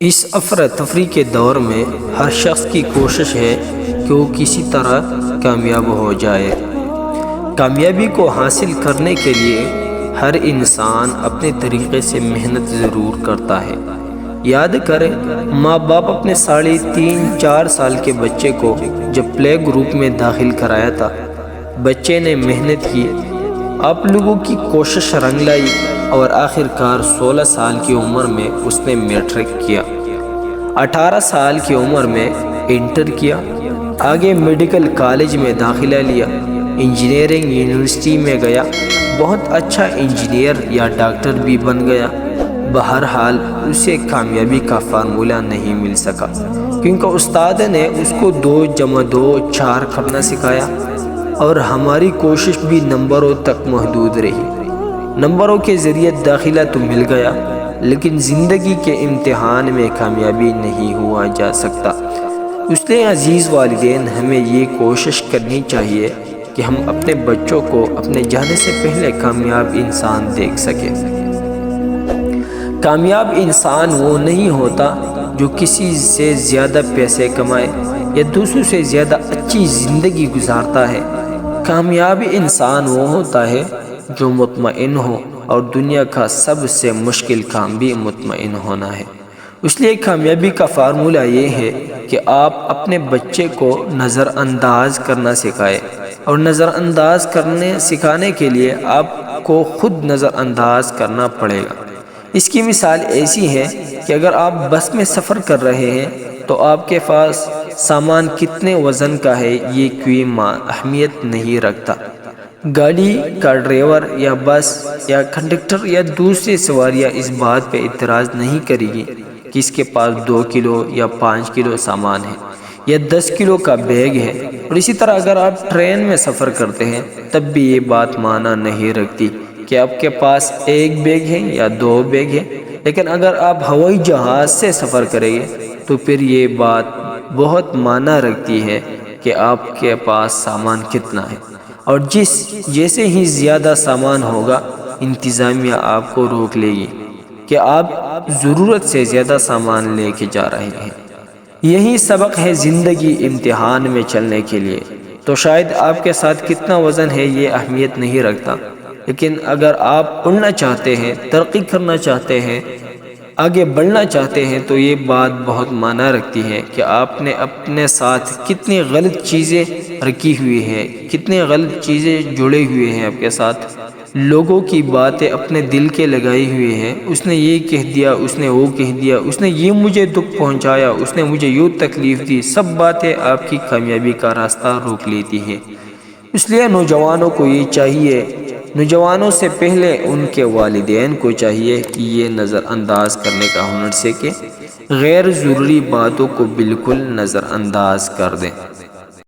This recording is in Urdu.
اس افراتفری کے دور میں ہر شخص کی کوشش ہے کہ وہ کسی طرح کامیاب ہو جائے۔ کامیابی کو حاصل کرنے کے لیے ہر انسان اپنے طریقے سے محنت ضرور کرتا ہے۔ یاد کریں، ماں باپ اپنے 3.5-4 سال کے بچے کو جب پلے گروپ میں داخل کرایا تھا، بچے نے محنت کی، آپ لوگوں کی کوشش رنگ لائی اور آخر کار 16 سال کی عمر میں اس نے میٹرک کیا، 18 سال کی عمر میں انٹر کیا، آگے میڈیکل کالج میں داخلہ لیا، انجینئرنگ یونیورسٹی میں گیا، بہت اچھا انجینئر یا ڈاکٹر بھی بن گیا۔ بہرحال اسے کامیابی کا فارمولہ نہیں مل سکا، کیونکہ استاد نے اس کو 2+2=4 کرنا سکھایا، اور ہماری کوشش بھی نمبروں تک محدود رہی۔ نمبروں کے ذریعے داخلہ تو مل گیا، لیکن زندگی کے امتحان میں کامیابی نہیں ہوا جا سکتا۔ اس لیے عزیز والدین، ہمیں یہ کوشش کرنی چاہیے کہ ہم اپنے بچوں کو اپنے جانے سے پہلے کامیاب انسان دیکھ سکیں۔ کامیاب انسان وہ نہیں ہوتا جو کسی سے زیادہ پیسے کمائے یا دوسروں سے زیادہ اچھی زندگی گزارتا ہے۔ کامیاب انسان وہ ہوتا ہے جو مطمئن ہو، اور دنیا کا سب سے مشکل کام بھی مطمئن ہونا ہے۔ اس لیے کامیابی کا فارمولہ یہ ہے کہ آپ اپنے بچے کو نظر انداز کرنا سکھائیں، اور نظر انداز سکھانے کے لیے آپ کو خود نظر انداز کرنا پڑے گا۔ اس کی مثال ایسی ہے کہ اگر آپ بس میں سفر کر رہے ہیں تو آپ کے پاس سامان کتنے وزن کا ہے یہ کوئی اہمیت نہیں رکھتا۔ گاڑی کا ڈرائیور یا بس یا کنڈکٹر یا دوسری سواریاں اس بات پہ اعتراض نہیں کرے گی کہ اس کے پاس 2 کلو یا 5 کلو سامان ہے یا 10 کلو کا بیگ ہے۔ اور اسی طرح اگر آپ ٹرین میں سفر کرتے ہیں تب بھی یہ بات معنی نہیں رکھتی کہ آپ کے پاس 1 بیگ ہے یا 2 بیگ ہے۔ لیکن اگر آپ ہوائی جہاز سے سفر کریں گے تو پھر یہ بات بہت معنی رکھتی ہے کہ آپ کے پاس سامان کتنا ہے، اور جیسے ہی زیادہ سامان ہوگا، انتظامیہ آپ کو روک لے گی کہ آپ ضرورت سے زیادہ سامان لے کے جا رہے ہیں۔ یہی سبق ہے زندگی امتحان میں چلنے کے لیے۔ تو شاید آپ کے ساتھ کتنا وزن ہے یہ اہمیت نہیں رکھتا، لیکن اگر آپ اڑنا چاہتے ہیں، ترقی کرنا چاہتے ہیں، آگے بڑھنا چاہتے ہیں، تو یہ بات بہت معنی رکھتی ہے کہ آپ نے اپنے ساتھ کتنی غلط چیزیں رکھی ہوئی ہیں، کتنی غلط چیزیں جڑے ہوئے ہیں آپ کے ساتھ۔ لوگوں کی باتیں اپنے دل کے لگائی ہوئی ہیں، اس نے یہ کہہ دیا، اس نے وہ کہہ دیا، اس نے یہ مجھے دکھ پہنچایا، اس نے مجھے یوں تکلیف دی، سب باتیں آپ کی کامیابی کا راستہ روک لیتی ہیں۔ اس لیے نوجوانوں کو یہ چاہیے، نوجوانوں سے پہلے ان کے والدین کو چاہیے کہ یہ نظر انداز کرنے کا ہنر سیکھیں، غیر ضروری باتوں کو بالکل نظر انداز کر دیں۔